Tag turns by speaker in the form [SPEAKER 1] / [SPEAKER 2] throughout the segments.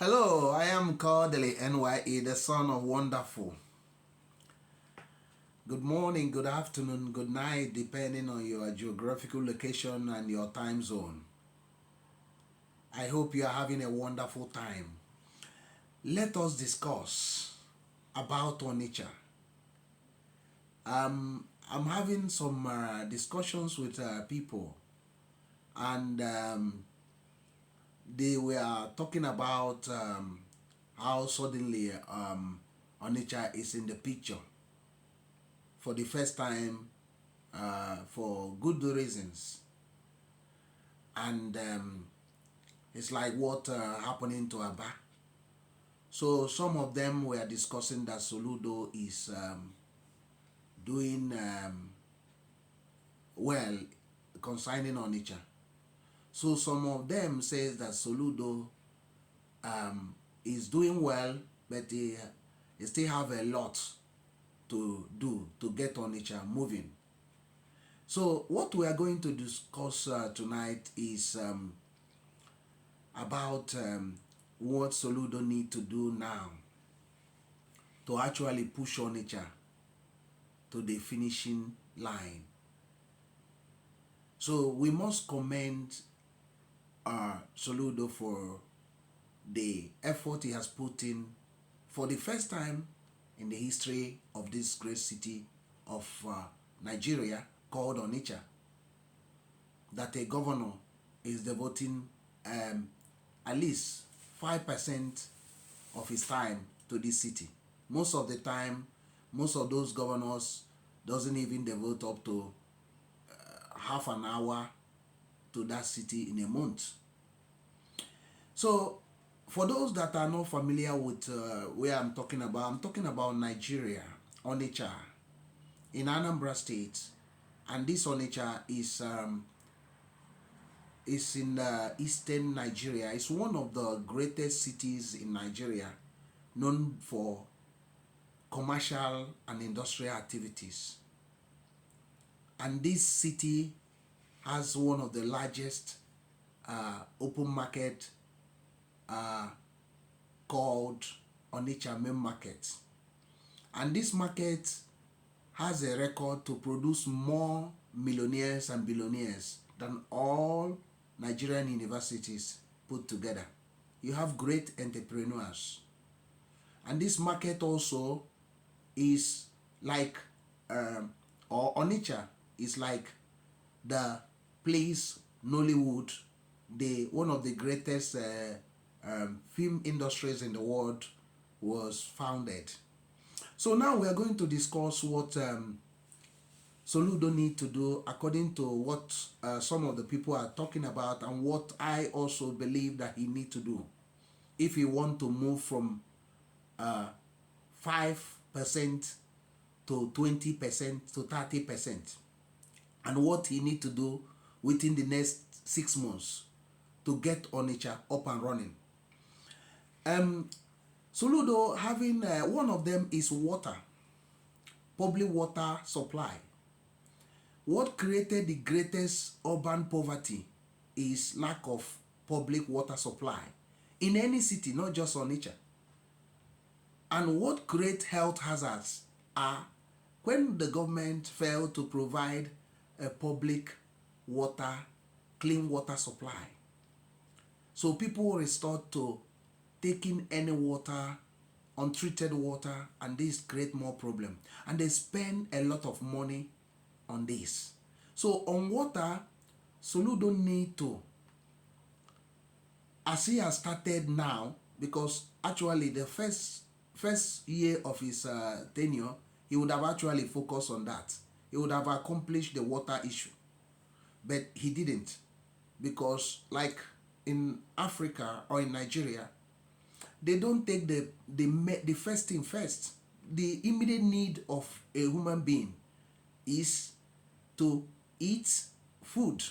[SPEAKER 1] Hello, I am Kodili-nye, the son of wonderful. Good morning, good afternoon, good night, depending on your geographical location and your time zone. I hope you are having a wonderful time. Let us discuss about Onitsha. I'm having some discussions with people, and they were talking about how suddenly Onitsha is in the picture for the first time for good reasons. And it's like what happening to Aba. So some of them were discussing that Soludo is doing well concerning Onitsha. So some of them says that Soludo is doing well, but he still have a lot to do to get Onitsha moving. So what we are going to discuss tonight is about what Soludo need to do now to actually push Onitsha to the finishing line. So we must commend Soludo for the effort he has put in for the first time in the history of this great city of Nigeria called Onitsha, that a governor is devoting at least 5% of his time to this city. Most of the time, most of those governors doesn't even devote up to half an hour to that city in a month. So for those that are not familiar with where I'm talking about Nigeria, Onitsha, in Anambra State, and this Onitsha is in eastern Nigeria. It's one of the greatest cities in Nigeria, known for commercial and industrial activities. And this city has one of the largest open market called Onitsha Main Market. And this market has a record to produce more millionaires and billionaires than all Nigerian universities put together. You have great entrepreneurs. And this market also is like, or Onitsha is like the place Nollywood, one of the greatest film industries in the world, was founded. So now we are going to discuss what Soludo need to do according to what some of the people are talking about, and what I also believe that he need to do if he want to move from 5% to 20% to 30%, and what he need to do within the next 6 months to get Onitsha up and running. Soludo having one of them is water, public water supply. What created the greatest urban poverty is lack of public water supply in any city, not just Onitsha. And what create health hazards are when the government fail to provide a public water, clean water supply. So people resort to taking any water, untreated water, and this create more problem. And they spend a lot of money on this. So on water, Soludo need to, as he has started now, because actually the first year of his tenure, he would have actually focused on that. He would have accomplished the water issue. But he didn't, because like in Africa or in Nigeria, they don't take the first thing first. The immediate need of a human being is to eat food,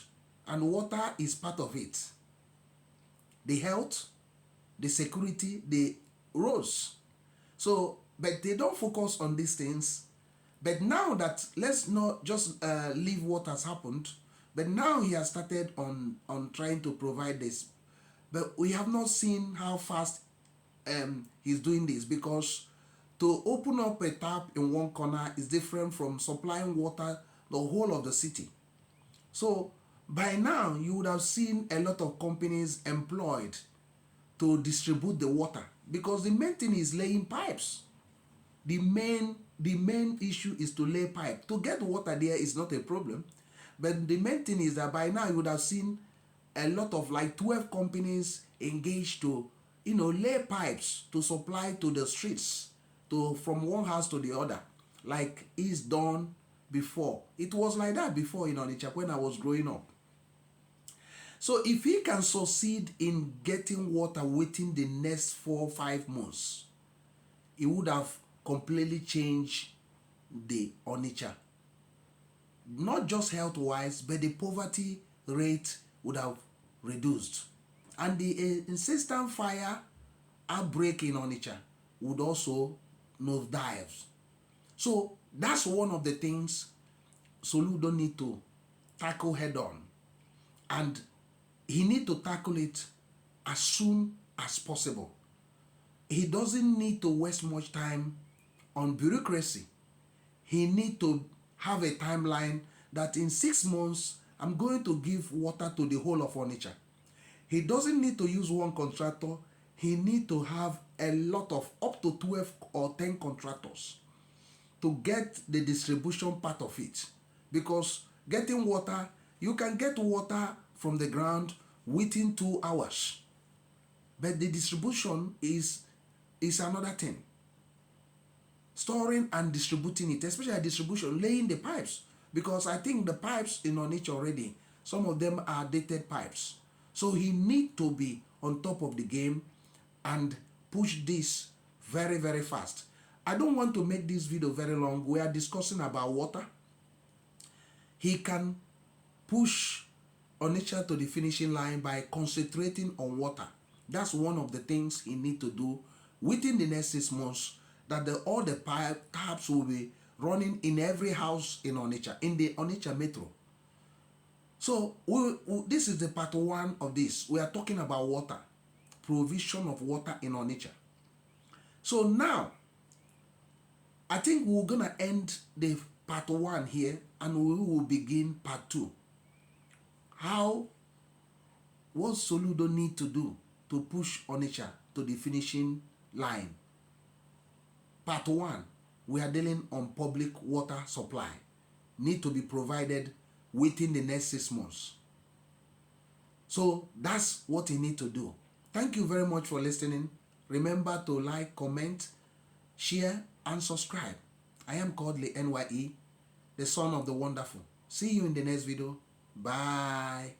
[SPEAKER 1] and water is part of it. The health, the security, the roads. So, but they don't focus on these things. But now that, let's not just leave what has happened, but now he has started on trying to provide this. But we have not seen how fast he's doing this, because to open up a tap in one corner is different from supplying water the whole of the city. So by now you would have seen a lot of companies employed to distribute the water, because the main thing is laying pipes. The main issue is to lay pipe. To get water there is not a problem, but the main thing is that by now you would have seen a lot of like 12 companies engaged to lay pipes to supply to the streets, to from one house to the other, like it's done before. It was like that before in Onitsha when I was growing up. So if he can succeed in getting water within the next 4-5 months, it would have completely changed the Onitsha. Not just health-wise, but the poverty rate would have reduced. And the insistent fire outbreak in Onitsha would also nosedive. So that's one of the things Soludo need to tackle head on. And he need to tackle it as soon as possible. He doesn't need to waste much time on bureaucracy. He need to have a timeline that in 6 months, I'm going to give water to the whole of Onitsha. He doesn't need to use one contractor. He need to have a lot of up to 12 or 10 contractors to get the distribution part of it. Because getting water, you can get water from the ground within 2 hours. But the distribution is another thing. Storing and distributing it, especially distribution, laying the pipes. Because I think the pipes in Onitsha already, some of them are dated pipes. So he need to be on top of the game and push this very, very fast. I don't want to make this video very long. We are discussing about water. He can push Onitsha to the finishing line by concentrating on water. That's one of the things he need to do within the next 6 months, that all the taps will be running in every house in Onitsha, in the Onitsha metro. So this is the part 1 of this. We are talking about water, provision of water in Onitsha. So now, I think we're going to end the part 1 here, and we will begin part 2. What Soludo need to do to push Onitsha to the finishing line. Part 1, we are dealing on public water supply. Need to be provided within the next 6 months. So that's what you need to do. Thank you very much for listening. Remember to like, comment, share, and subscribe. I am Kodili-nye, the son of the wonderful. See you in the next video. Bye.